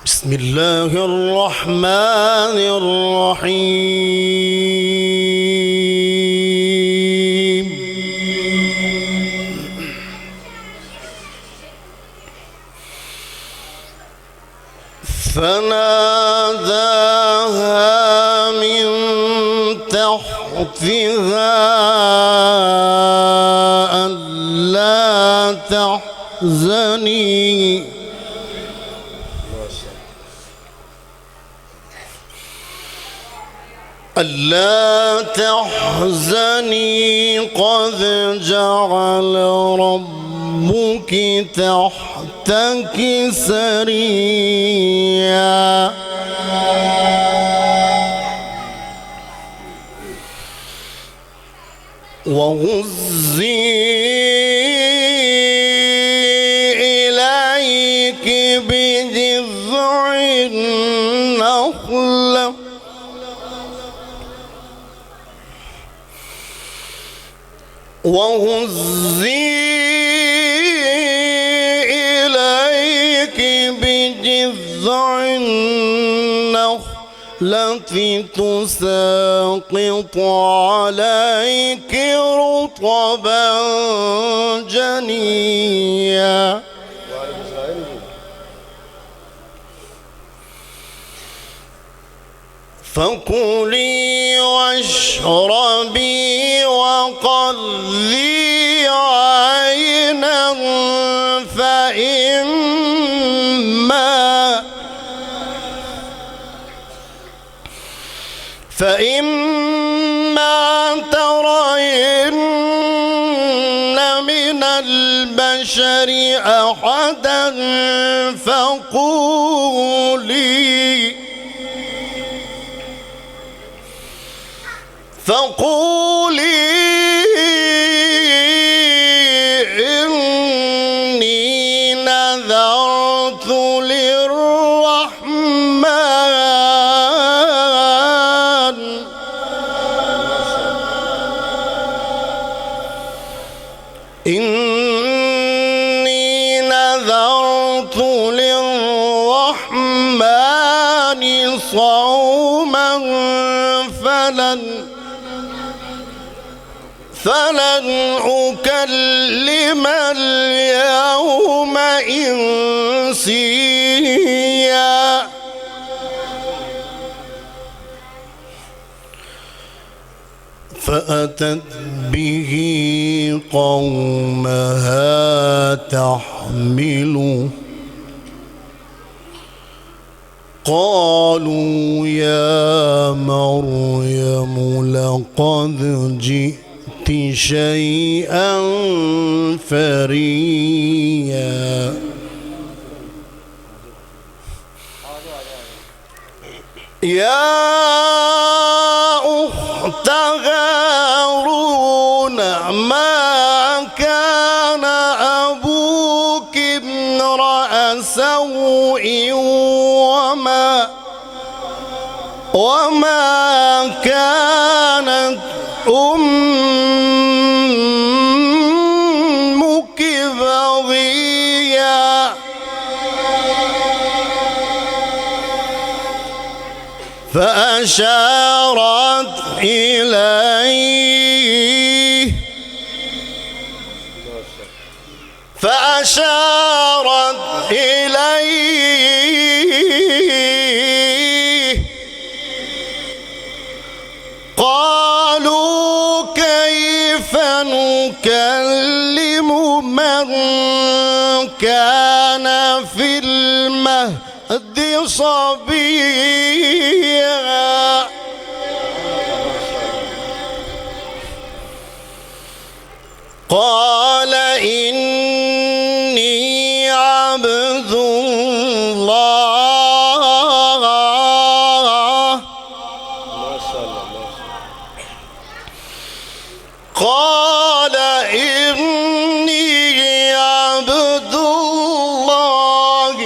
بسم الله الرحمن الرحيم. فناداها من تحتها ألا تحزني ألا تحزني قد جعل ربك تحتك سريا وهزي إليك بجذع النخلة وهزي إليك بجذع النخلة تساقط عليك رطبا جنيا فكلي واشربي وقضي عينا فإما ترين من البشر أحدا فقولي إني نذرت للرحمن صوما فلن أكلم اليوم إنسيا فأتت به قومها تحمله قالوا يا مريم لقد جئت شيئا فريا يا أخت هارون ما كان أبوك امرأ سوء وما كانت أمك بغيا فأشارت إليه قالوا كيف نكلم من كان في المهد صبيا قال